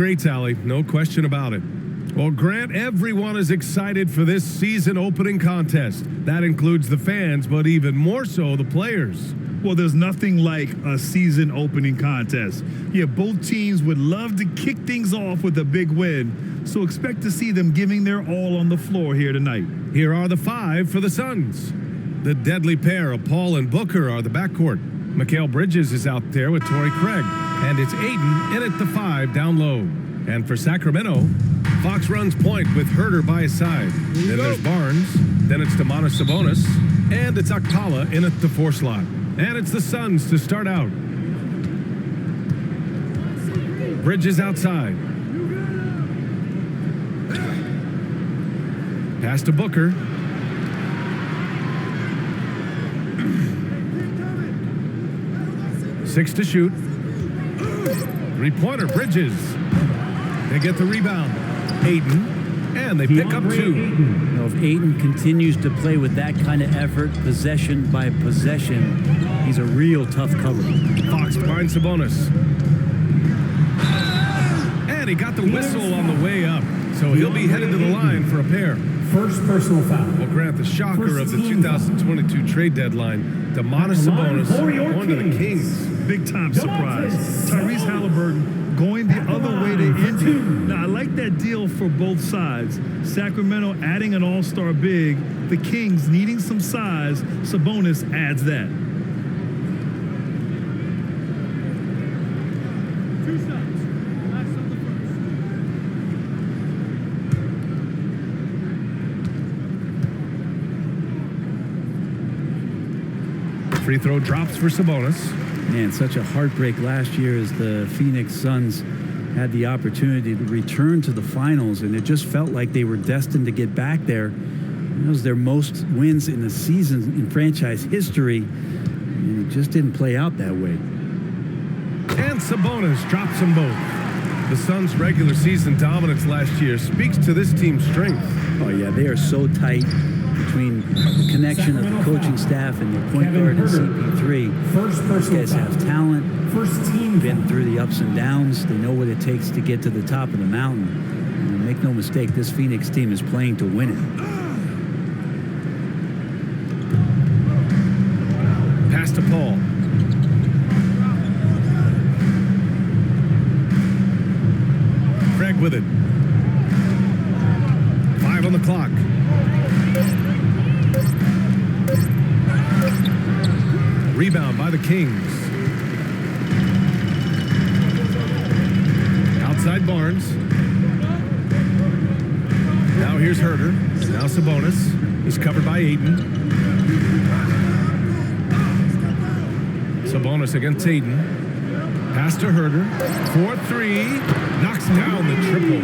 Great tally, no question about it. Well, Grant, everyone is excited for this season opening contest. That includes the fans, but even more so the players. Well, there's nothing like a season opening contest. Yeah, both teams would love to kick things off with a big win, so expect to see them giving their all on the floor here tonight. Here are the 5 for the Suns. The deadly pair of Paul and Booker are the backcourt. Mikal Bridges is out there with Torrey Craig, and it's Aiden in at the 5 down low. And for Sacramento, Fox runs point with Herter by his side. Then there's Barnes, then it's Domantas Sabonis, and it's Akpala in at the 4 slot. And it's the Suns to start out. Bridges outside. Pass to Booker. Six to shoot. Three-pointer, Bridges. They get the rebound. Aiden. And they pick up 2. Now, if Aiden continues to play with that kind of effort, possession by possession, he's a real tough cover. Fox finds Sabonis. And he got the whistle on the way up. So he'll be headed to the line for a pair. First personal foul. Well, Grant, the shocker of the 2022 trade deadline, Domantas Sabonis going to the Kings. Big time surprise. Tyrese Halliburton going the other way to Indy. Now, I like that deal for both sides. Sacramento adding an all-star big. The Kings needing some size. Sabonis adds that. 2 shots. Last on the first. Free throw drops for Sabonis. Man, such a heartbreak last year as the Phoenix Suns had the opportunity to return to the finals, and it just felt like they were destined to get back there. That was their most wins in the season in franchise history, and it just didn't play out that way. And Sabonis drops them both. The Suns' regular season dominance last year speaks to this team's strength. Oh, yeah, they are so tight between the connection of the coaching staff and their point guard and CP3. These guys have talent, been through the ups and downs. They know what it takes to get to the top of the mountain. And make no mistake, this Phoenix team is playing to win it. Pass to Paul. Craig with it. 5 on the clock. Rebound by the Kings. Outside Barnes. Now here's Herter. Now Sabonis. He's covered by Aiden. Sabonis against Aiden. Pass to Herter. 4-3. Knocks down the triple.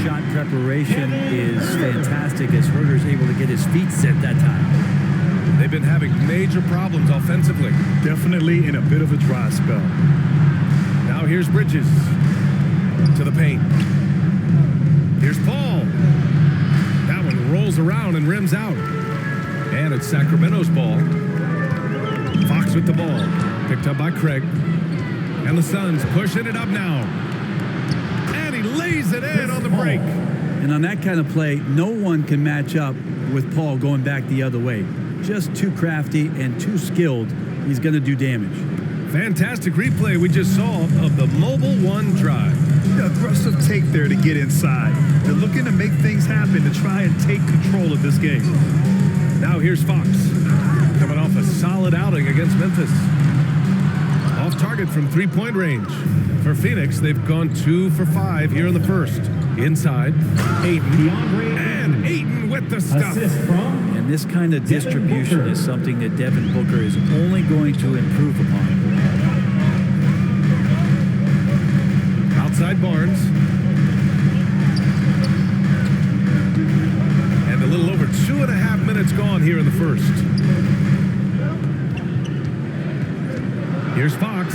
Shot preparation is fantastic as Herter's able to get his feet set that time. They've been having major problems offensively. Definitely in a bit of a dry spell. Now here's Bridges to the paint. Here's Paul. That one rolls around and rims out. And it's Sacramento's ball. Fox with the ball. Picked up by Craig. And the Suns pushing it up now. And he lays it in on the break. And on that kind of play, no one can match up with Paul going back the other way. Just too crafty and too skilled. He's going to do damage. Fantastic replay we just saw of the Mobile One drive. Aggressive take there to get inside. They're looking to make things happen to try and take control of this game. Now here's Fox. Coming off a solid outing against Memphis. Off target from three-point range. For Phoenix, they've gone 2 for 5 here in the first. Inside, Aiden. And Aiden with the stuff. And this kind of distribution is something that Devin Booker is only going to improve upon. Outside Barnes. And a little over 2.5 minutes gone here in the first. Here's Fox.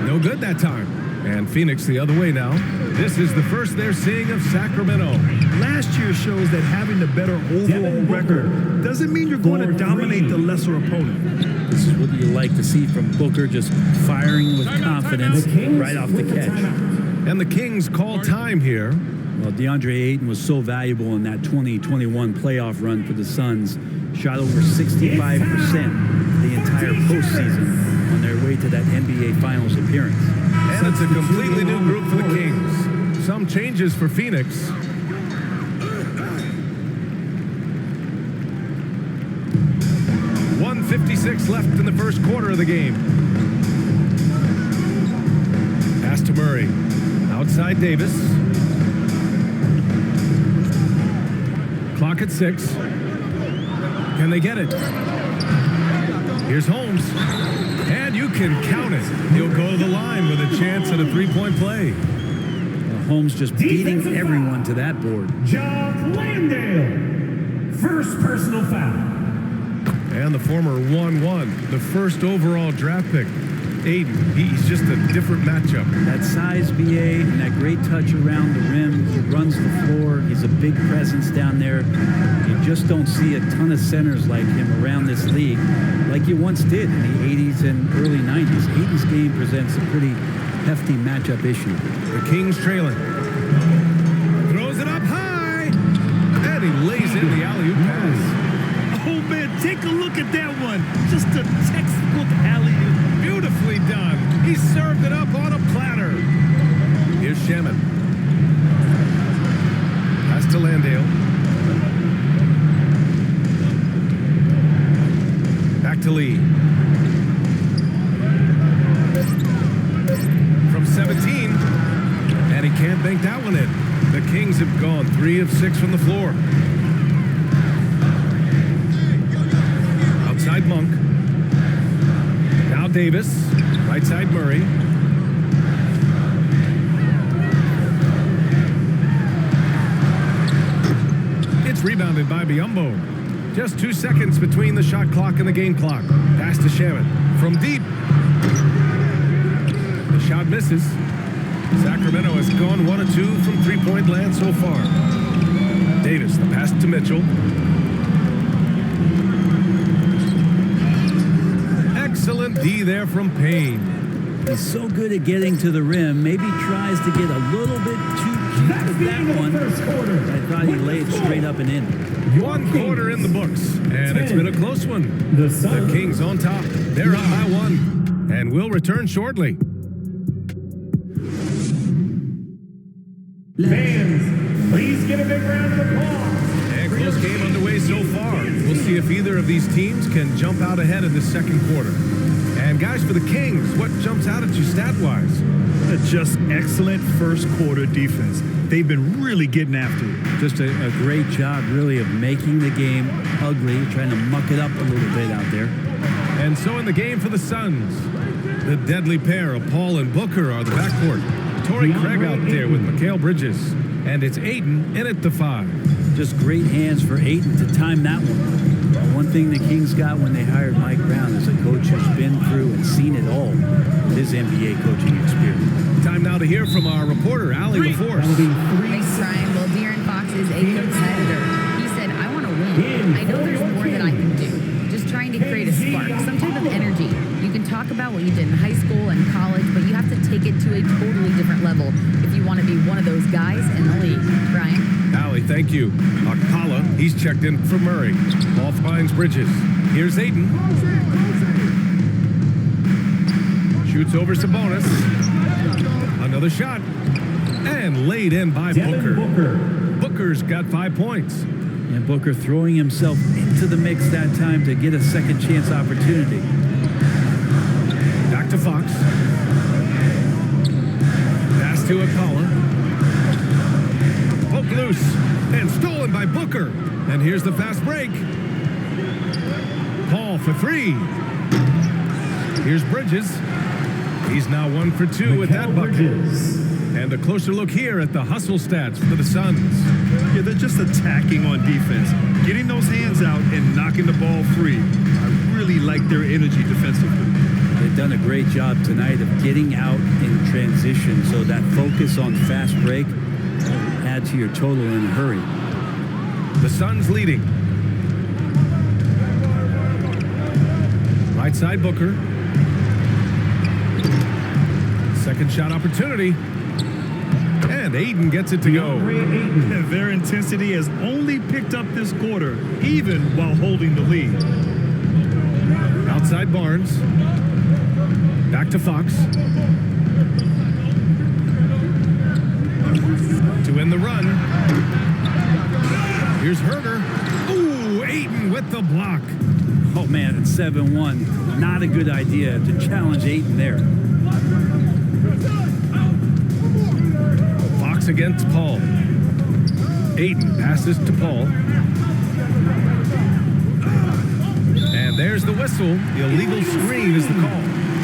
No good that time. And Phoenix the other way now. This is the first they're seeing of Sacramento. Last year shows that having the better overall record doesn't mean you're going to dominate the lesser opponent. This is what you like to see from Booker, just firing with confidence right off the catch. And the Kings call time here. Well, DeAndre Ayton was so valuable in that 2021 playoff run for the Suns. Shot over 65% the entire postseason on their way to that NBA Finals appearance. And it's a completely new group for the Kings. Some changes for Phoenix. .156 left in the first quarter of the game. Pass to Murray. Outside Davis. Clock at 6. Can they get it? Here's Holmes. And you can count it. He'll go to the line with a chance at a three-point play. Holmes just beating everyone to that board. Job Landale. First personal foul. And the former 1-1, the first overall draft pick. Ayton, he's just a different matchup. That size BA and that great touch around the rim. He runs the floor. He's a big presence down there. You just don't see a ton of centers like him around this league like you once did in the 80s and early 90s. Ayton's game presents a pretty hefty matchup issue. The Kings trailing. Throws it up high. And he lays in the alley-oop pass. Oh, man, take a look at that one. Just a textbook alley-oop. Beautifully done. He served it up on a platter. Here's Shaman. Pass to Landale. Back to Lee. From 17. And he can't bank that one in. The Kings have gone 3 of 6 from the floor. Outside Monk. Now Davis. Right side Murray. It's rebounded by Biyombo. Just 2 seconds between the shot clock and the game clock. Pass to Shaman. From deep. The shot misses. Sacramento has gone 1 of 2 from three-point land so far. Davis, the pass to Mitchell. Excellent D there from Payne. He's so good at getting to the rim. Maybe tries to get a little bit too cute with that one. I thought he laid straight up and in. 1 quarter in the books, and it's been a close one. The Kings on top. They're up by 1, and we'll return shortly. Fans, please give a big round of applause. And close game underway so far. We'll see if either of these teams can jump out ahead in the second quarter. And guys, for the Kings, what jumps out at you stat-wise? Just excellent first quarter defense. They've been really getting after it. Just a great job, really, of making the game ugly, trying to muck it up a little bit out there. And so in the game for the Suns, the deadly pair of Paul and Booker are the backcourt. Torrey Craig out there with Mikal Bridges. And it's Ayton in at the 5. Just great hands for Ayton to time that one. One thing the Kings got when they hired Mike Brown is a coach who's been through and seen it all with his NBA coaching experience. Time now to hear from our reporter, Allie LaForce. Thanks, Brian. Well, De'Aaron Fox is a competitor. He said, I want to win. I know there's more that I can do. Just trying to create a spark, some type of energy. You can talk about what you did in high school and college, but you have to take it to a totally different level if you want to be one of those guys in the league. Brian? Allie, thank you. Akpala, he's checked in for Murray. Ball finds Bridges. Here's Ayton. Shoots over Sabonis. Another shot. And laid in by Booker. Booker's got 5 points. And Booker throwing himself into the mix that time to get a second chance opportunity. Back to Fox. Pass to Akpala. Poke loose. And stolen by Booker. And here's the fast break. Paul for 3. Here's Bridges. He's now 1 for 2 with that bucket. And a closer look here at the hustle stats for the Suns. Yeah, they're just attacking on defense, getting those hands out and knocking the ball free. I really like their energy defensively. They've done a great job tonight of getting out in transition, so that focus on fast break add to your total in a hurry. The Suns leading. Right side Booker. Second shot opportunity. And Aiden gets it to go. Their intensity has only picked up this quarter, even while holding the lead. Outside Barnes. Back to Fox. To end the run. Here's Herder. Ooh, Aiden with the block. Oh, man, it's 7-1. Not a good idea to challenge Aiden there. Fox against Paul. Aiden passes to Paul. And there's the whistle. The illegal screen is the call.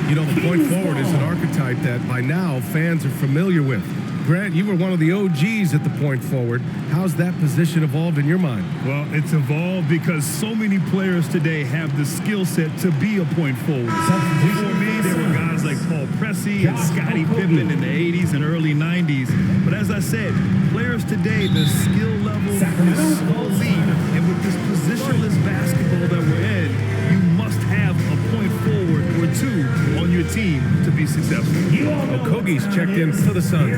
You know, the point forward is an archetype that by now fans are familiar with. Grant, you were one of the OGs at the point forward. How's that position evolved in your mind? Well, it's evolved because so many players today have the skill set to be a point forward. Before me, there were guys like Paul Pressey and Scottie Pippen in the 80s and early 90s. But as I said, players today, the skill level is so elite. And with this positionless basketball that we're in, you must have a point forward or two on your team to be successful. Okogie's checked in for the Suns.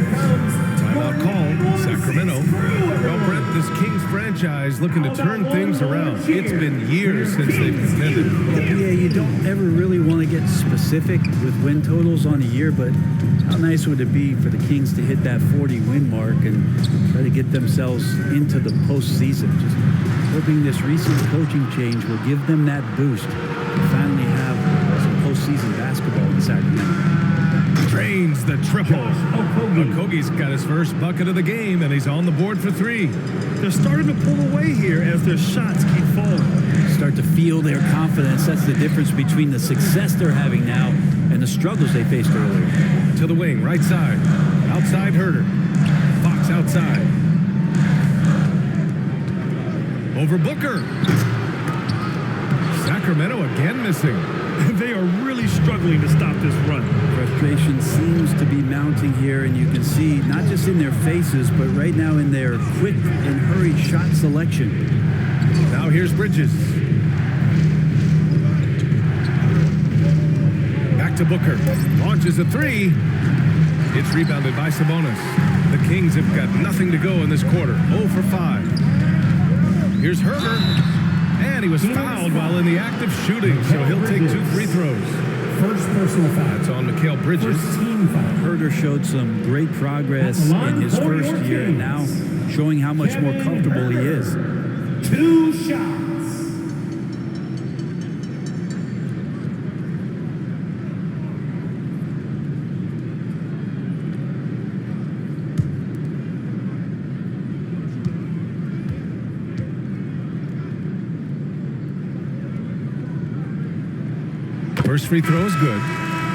Timeout call, Sacramento. Well, Brent, this Kings franchise looking to turn things around. It's been years since they've contended. Yeah, you don't ever really want to get specific with win totals on a year, but how nice would it be for the Kings to hit that 40-win mark and try to get themselves into the postseason? Just hoping this recent coaching change will give them that boost to finally have some postseason basketball in Sacramento. Drains the triple. Okogie's got his first bucket of the game, and he's on the board for three. They're starting to pull away here as their shots keep falling. Start to feel their confidence. That's the difference between the success they're having now and the struggles they faced earlier. To the wing, right side. Outside Herder. Fox outside. Over Booker. Sacramento again missing. They are really struggling to stop this run. Frustration seems to be mounting here, and you can see not just in their faces, but right now in their quick and hurried shot selection. Now here's Bridges. Back to Booker. Launches a three. It's rebounded by Sabonis. The Kings have got nothing to go in this quarter. 0 for 5. Here's Herder. And he was fouled while in the act of shooting, so he'll take 2 free throws. First personal foul. That's on Mikal Bridges. First team foul. Herder showed some great progress in his first year, and now showing how much more comfortable he is. 2 shots. First free throw is good.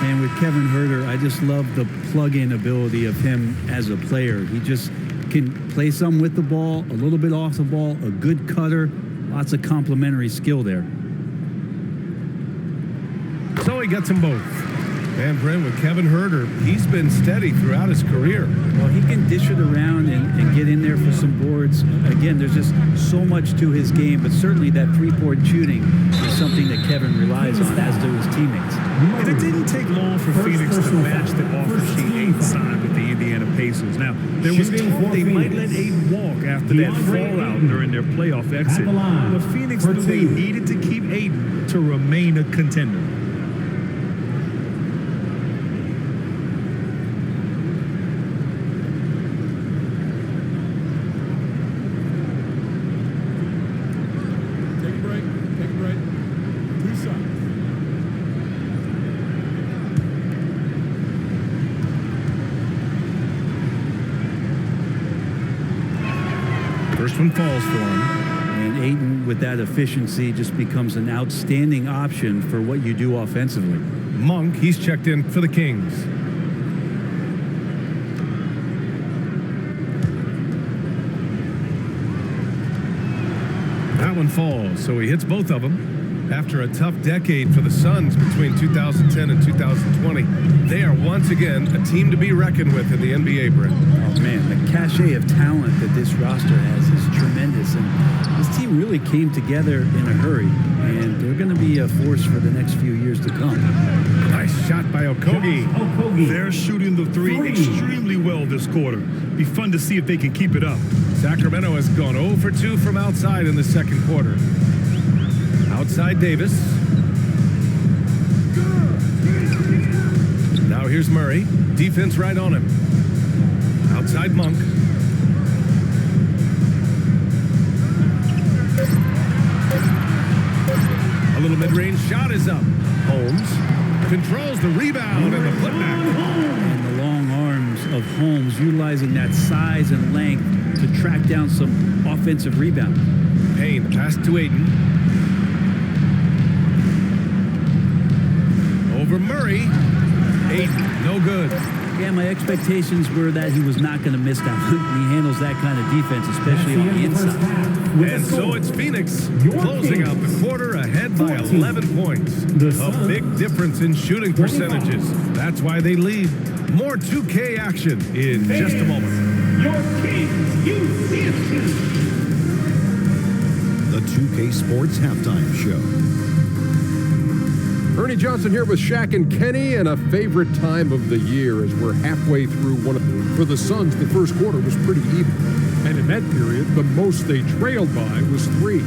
And with Kevin Herder, I just love the plug-in ability of him as a player. He just can play some with the ball, a little bit off the ball, a good cutter, lots of complementary skill there. So he gets them both. And Brent, with Kevin Herder, he's been steady throughout his career. Well, he can dish it around and get in there for some boards. Again, there's just so much to his game, but certainly that three-point shooting is something that Kevin relies on, as do his teammates. And it didn't take long for Phoenix to match the offer sheet Aiden signed with the Indiana Pacers. Now, there was talk they might let Aiden walk after that fallout during their playoff exit. But Phoenix knew they needed to keep Aiden to remain a contender. First one falls for him. And Aiden, with that efficiency, just becomes an outstanding option for what you do offensively. Monk, he's checked in for the Kings. That one falls, so he hits both of them. After a tough decade for the Suns between 2010 and 2020, they are once again a team to be reckoned with in the NBA, Brent. Oh, man, the cachet of talent that this roster has is tremendous, and this team really came together in a hurry, and they're going to be a force for the next few years to come. Nice shot by Okogie. They're shooting the three extremely well this quarter. Be fun to see if they can keep it up. Sacramento has gone 0 for 2 from outside in the second quarter. Outside Davis. Now here's Murray. Defense right on him. Outside Monk. A little mid-range shot is up. Holmes controls the rebound and the putback. And the long arms of Holmes utilizing that size and length to track down some offensive rebound. Payne, the pass to Ayton. Over Murray. Ayton, no good. Yeah, my expectations were that he was not going to miss that one. He handles that kind of defense, especially on the inside. And so it's Phoenix closing out the quarter ahead by 11 points. A big difference in shooting percentages. That's why they lead. More 2K action in just a moment. Your Kings UCSC. The 2K Sports Halftime Show. Ernie Johnson here with Shaq and Kenny, and a favorite time of the year as we're halfway through one of them. For the Suns, the first quarter was pretty even. And in that period, the most they trailed by was 3.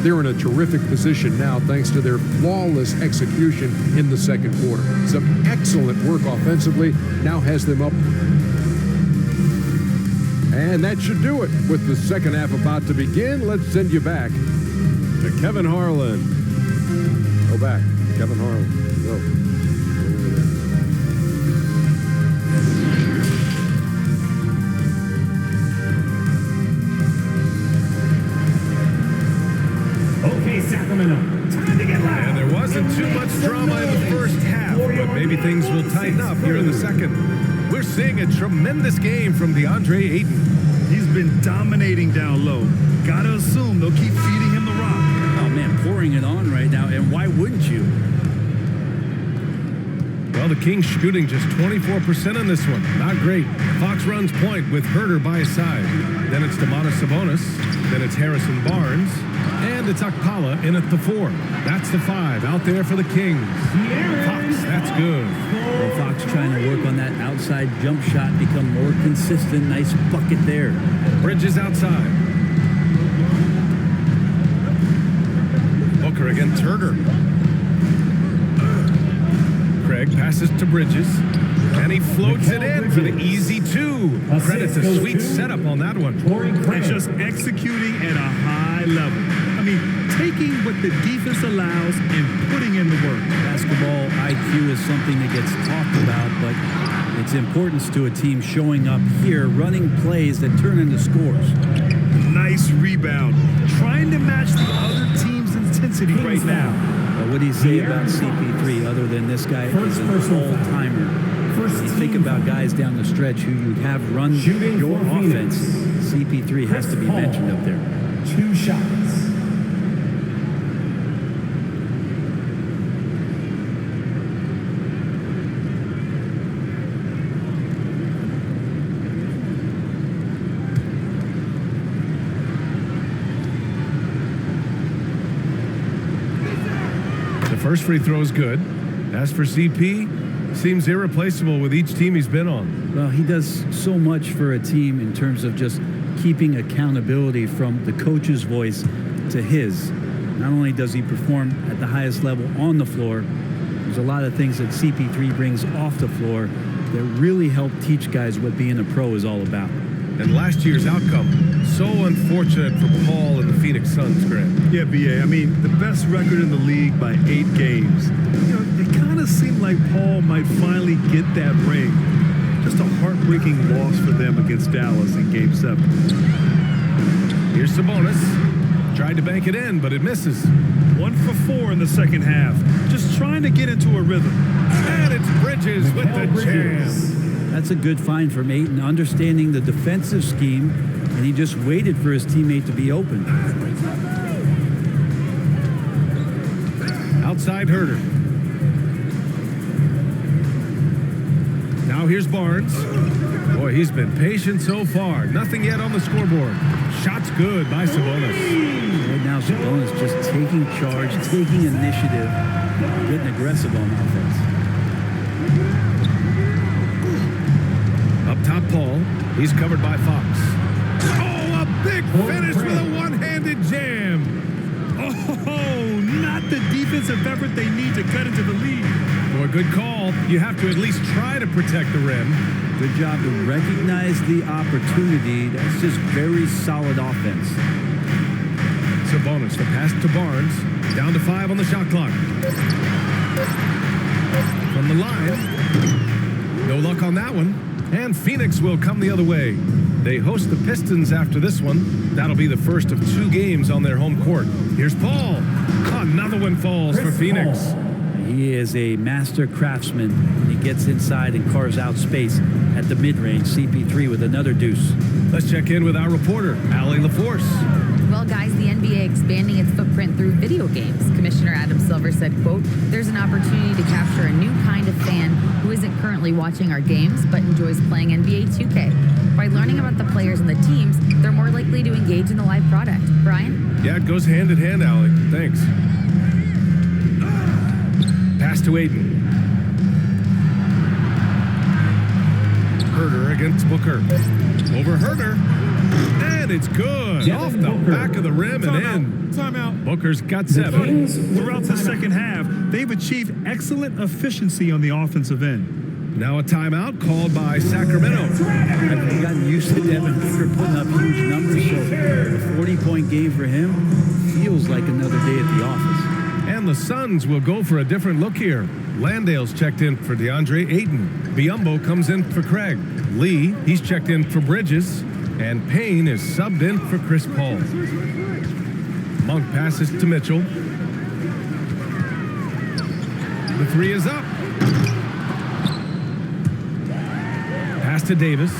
They're in a terrific position now thanks to their flawless execution in the second quarter. Some excellent work offensively now has them up. And that should do it. With the second half about to begin, let's send you back to Kevin Harlan. Go back. Kevin Harlan. Go. Okay, Sacramento. Time to get loud. And there wasn't too much drama in the first half, but maybe things will tighten up here in the second. We're seeing a tremendous game from DeAndre Ayton. He's been dominating down low. Gotta assume they'll keep feeding him the rock. Oh, man, pouring it on right now, and why wouldn't you? Well, the Kings shooting just 24% in this one. Not great. Fox runs point with Herter by his side. Then it's Domantas Sabonis. Then it's Harrison Barnes. And it's Akpala in at the 4. That's the 5 out there for the Kings. Fox, that's good. Well, Fox trying to work on that outside jump shot, become more consistent. Nice bucket there. Bridges outside. Booker against Herter. Craig passes to Bridges, and he floats it in for the easy 2. Credit to sweet setup on that one. And just executing at a high level. I mean, taking what the defense allows and putting in the work. Basketball IQ is something that gets talked about, but its importance to a team showing up here, running plays that turn into scores. Nice rebound. Trying to match the other team's intensity right now. But what do you say about CP3 other than this guy is an all-timer? When you think about guys down the stretch who you have run your offense, CP3 has to be mentioned up there. 2 shots. First free throw is good. As for CP, seems irreplaceable with each team he's been on. Well, he does so much for a team in terms of just keeping accountability from the coach's voice to his. Not only does he perform at the highest level on the floor, there's a lot of things that CP3 brings off the floor that really help teach guys what being a pro is all about. And last year's outcome, so unfortunate for Paul and the Phoenix Suns, Grant. Yeah, BA. I mean, the best record in the league by 8 games. You know, it kind of seemed like Paul might finally get that ring. Just a heartbreaking loss for them against Dallas in Game 7. Here's Sabonis. Tried to bank it in, but it misses. 1 for 4 in the second half. Just trying to get into a rhythm. And it's Bridges with the jam. That's a good find from Ayton, understanding the defensive scheme, and he just waited for his teammate to be open. Outside Herter. Now here's Barnes. Boy, he's been patient so far. Nothing yet on the scoreboard. Shot's good by Sabonis. Right now, Sabonis just taking charge, taking initiative, getting aggressive on offense. Up top, Paul. He's covered by Fox. Oh, a big finish with a one-handed jam. Oh, not the defensive effort they need to cut into the lead. Boy, good call. You have to at least try to protect the rim. Good job to recognize the opportunity. That's just very solid offense. Sabonis, the pass to Barnes. Down to 5 on the shot clock. From the line. No luck on that one. And Phoenix will come the other way. They host the Pistons after this one. That'll be the first of 2 games on their home court. Here's Paul. Another one falls for Phoenix. He is a master craftsman. He gets inside and carves out space at the mid-range. CP3 with another deuce. Let's check in with our reporter, Allie LaForce. Well, guys, the NBA expanding its footprint through video games. Commissioner Adam Silver said, quote, "There's an opportunity to capture a new kind of fan who isn't currently watching our games but enjoys playing NBA 2K. By learning about the players and the teams, they're more likely to engage in the live product." Brian? Yeah, it goes hand in hand, Allie. Thanks. Pass to Aiden. Herter against Booker. Over Herter. And it's good. Off the back of the rim and in. Timeout. Booker's got 7. Throughout the second half, they've achieved excellent efficiency on the offensive end. Now a timeout called by Sacramento. I've gotten used to Devin Booker putting up huge numbers, so a 40-point game for him feels like another day at the office. And the Suns will go for a different look here. Landale's checked in for DeAndre Ayton. Biombo comes in for Craig. Lee, he's checked in for Bridges. And Payne is subbed in for Chris Paul. Monk passes to Mitchell. The 3 is up. Pass to Davis.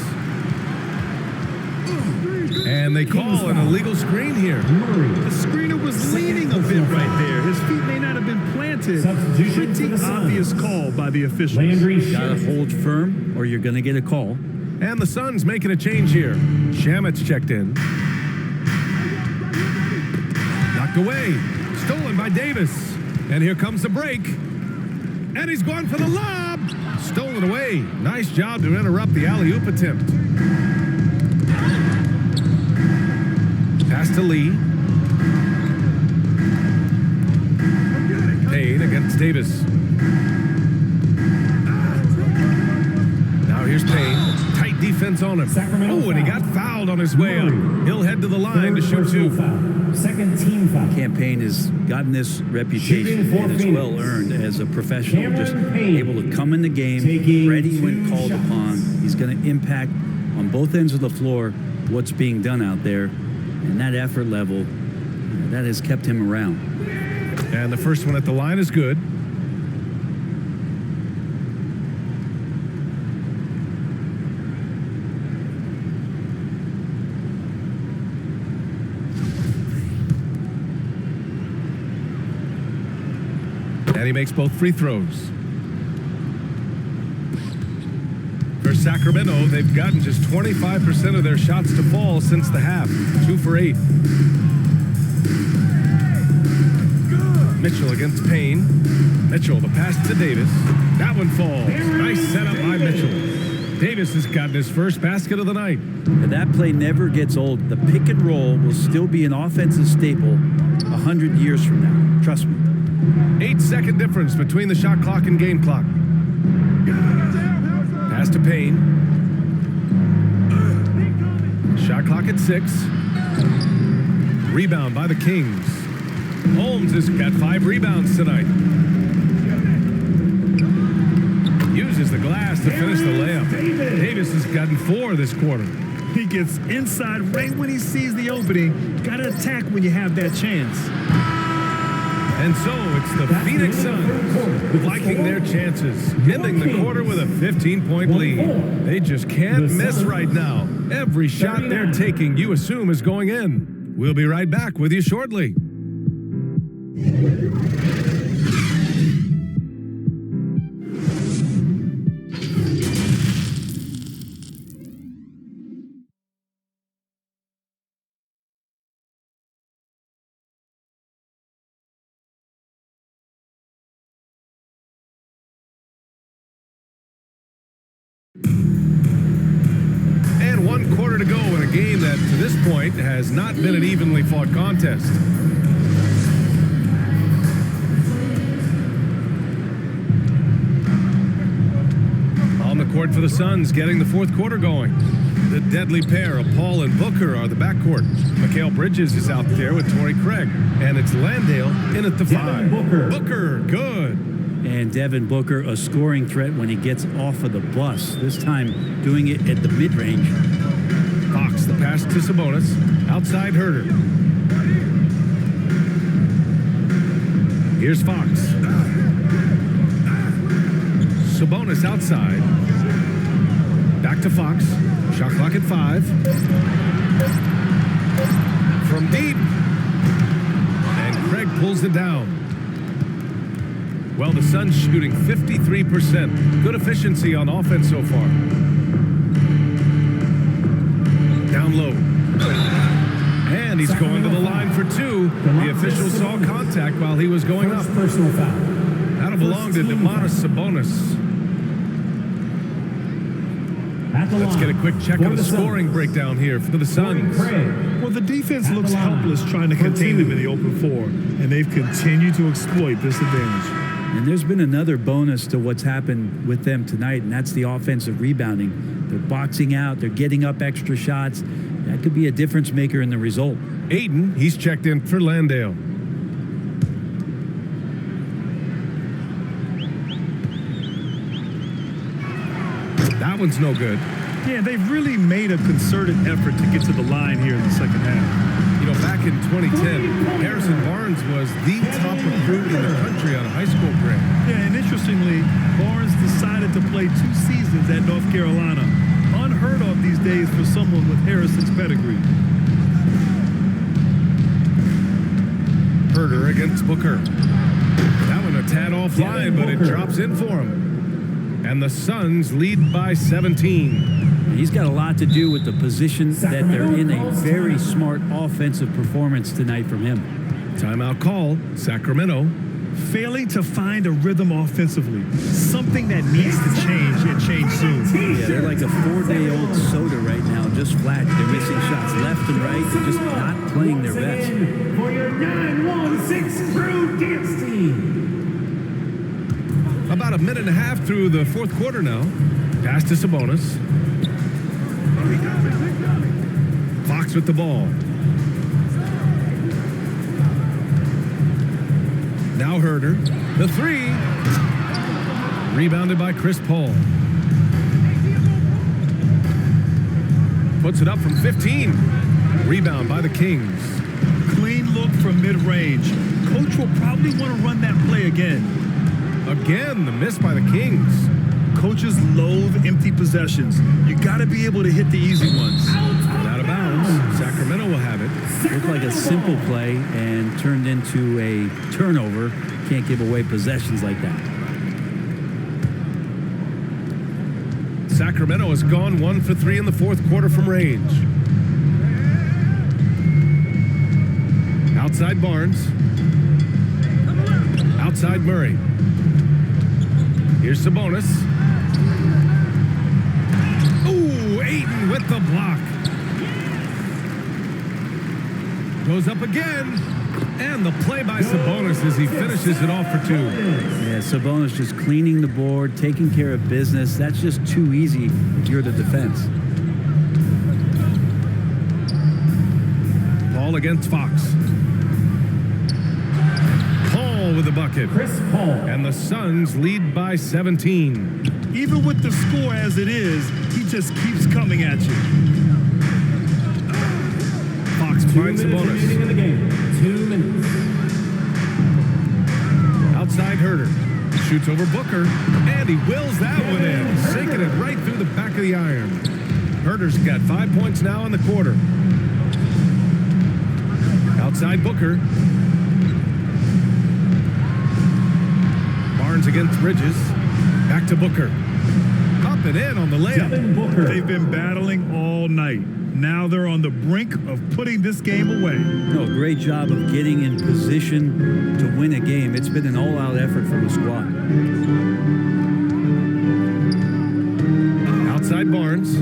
And they call an illegal screen here. The screener was leaning a bit right there. His feet may not have been planted. Pretty obvious call by the officials. Gotta hold firm or you're gonna get a call. And the Suns making a change here. Shamit's checked in. Knocked away. Stolen by Davis. And here comes the break. And he's going for the lob. Stolen away. Nice job to interrupt the alley-oop attempt. Pass to Lee. Payne against Davis. Now here's Payne. Tight defense on him. Oh, and he got fouled on his way up. He'll head to the line to shoot 2. Second team foul. Campaign has gotten this reputation, and it's well earned as a professional, just able to come in the game, ready when called upon. He's going to impact on both ends of the floor what's being done out there, and that effort level, that has kept him around. And the first one at the line is good. And he makes both free throws. For Sacramento, they've gotten just 25% of their shots to fall since the half. 2 for 8. Mitchell against Payne. Mitchell, the pass to Davis. That one falls. Nice setup by Mitchell. Davis has gotten his first basket of the night. And that play never gets old. The pick and roll will still be an offensive staple 100 years from now. Trust me. 8-second difference between the shot clock and game clock. Pass to Payne. Shot clock at 6. Rebound by the Kings. Holmes has got 5 rebounds tonight. Uses the glass to finish the layup. Davis has gotten 4 this quarter. He gets inside right when he sees the opening. Gotta attack when you have that chance. And so it's the Phoenix Suns liking their chances, ending the quarter with a 15-point lead. They just can't miss right now. Every shot they're taking, you assume, is going in. We'll be right back with you shortly. game that to this point has not been an evenly fought contest. On the court for the Suns, getting the fourth quarter going. The deadly pair of Paul and Booker are the backcourt. Mikal Bridges is out there with Torrey Craig. And it's Landale in at the 5. Booker, good. And Devin Booker, a scoring threat when he gets off of the bus. This time doing it at the mid-range. Fox, the pass to Sabonis. Outside Herder. Here's Fox. Sabonis outside. Back to Fox. Shot clock at 5. From deep. And Craig pulls it down. Well, the Suns shooting 53%. Good efficiency on offense so far. Down low. And he's going to the line for 2. The official saw contact while he was going up. Personal foul. That'll belong to Domantas Sabonis. Let's get a quick check of the scoring breakdown here for the Suns. Well, the defense looks helpless trying to contain them in the open floor, and they've continued to exploit this advantage. And there's been another bonus to what's happened with them tonight, and that's the offensive rebounding. They're boxing out, they're getting up extra shots. That could be a difference maker in the result. Aiden, he's checked in for Landale. That one's no good. Yeah, they've really made a concerted effort to get to the line here in the second half. You know, back in 2010, Harrison Barnes was the top recruit in the country on a high school grade. Yeah, and interestingly, Barnes decided to play 2 seasons at North Carolina. Unheard of these days for someone with Harrison's pedigree. Herder against Booker. That one a tad offline, but it drops in for him. And the Suns lead by 17. He's got a lot to do with the position that they're in. A very smart offensive performance tonight from him. Timeout call, Sacramento. Failing to find a rhythm offensively. Something that needs to change and change soon. Yeah, they're like a 4-day-old soda right now, just flat. They're missing shots left and right. They're just not playing their best. For your 9-1-6 crew dance team. About a minute and a half through the fourth quarter now. Pass to Sabonis. Fox with the ball. Now Herder. The 3. Rebounded by Chris Paul. Puts it up from 15. Rebound by the Kings. Clean look from mid-range. Coach will probably want to run that play again. Again, the miss by the Kings. Coaches loathe empty possessions. You got to be able to hit the easy ones. And out of bounds. Sacramento will have it. Looked like a simple play and turned into a turnover. Can't give away possessions like that. Sacramento has gone 1 for 3 in the fourth quarter from range. Outside Barnes. Outside Murray. Here's Sabonis. Ooh, Ayton with the block. Goes up again. And the play by Sabonis as he finishes it off for 2. Yeah, Sabonis just cleaning the board, taking care of business. That's just too easy if you're the defense. Paul against Fox. Paul with the bucket. Chris Paul. And the Suns lead by 17. Even with the score as it is, he just keeps coming at you. Fox finds Sabonis. In the game. 2 minutes. Outside Herder. Shoots over Booker. And he wills that one in. Sinking it right through the back of the iron. Herder's got 5 points now in the quarter. Outside Booker. Barnes against Bridges. Back to Booker. Up and in on the layup. They've been battling all night. Now they're on the brink of putting this game away. No, great job of getting in position to win a game. It's been an all-out effort from the squad. Outside Barnes.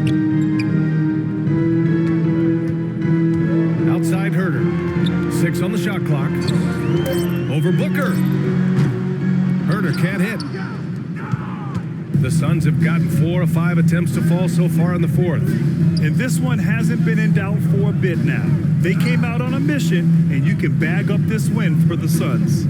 on the shot clock. Over Booker. Herter can't hit. The Suns have gotten 4 of 5 attempts to fall so far in the fourth. And this one hasn't been in doubt for a bit now. They came out on a mission, and you can bag up this win for the Suns.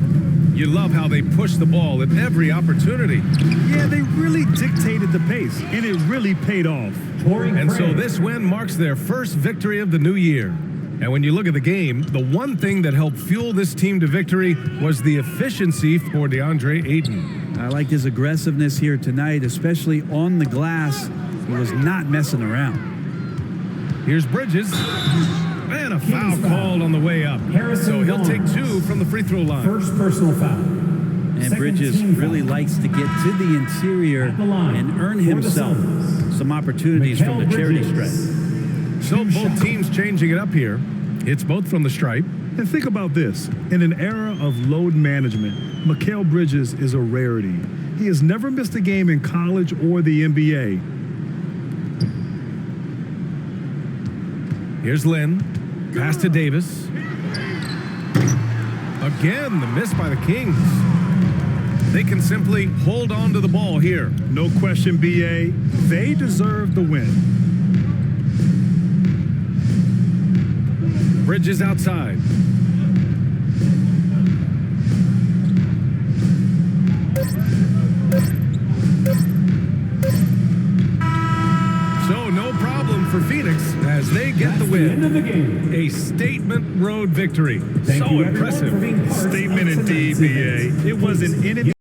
You love how they push the ball at every opportunity. Yeah, they really dictated the pace, and it really paid off. And so this win marks their first victory of the new year. And when you look at the game, the one thing that helped fuel this team to victory was the efficiency for DeAndre Ayton. I liked his aggressiveness here tonight, especially on the glass. He was not messing around. Here's Bridges. And a foul called on the way up. So he'll take 2 from the free throw line. First personal foul. And Bridges really likes to get to the interior and earn himself some opportunities from the charity stripe. So both teams changing it up here. It's both from the stripe. And think about this. In an era of load management, Mikal Bridges is a rarity. He has never missed a game in college or the NBA. Here's Lynn. Pass to Davis. Again, the miss by the Kings. They can simply hold on to the ball here. No question, BA. They deserve the win. Bridges outside. So no problem for Phoenix as they get the win. End of the game. A statement road victory. So impressive. Statement indeed, BA. It was an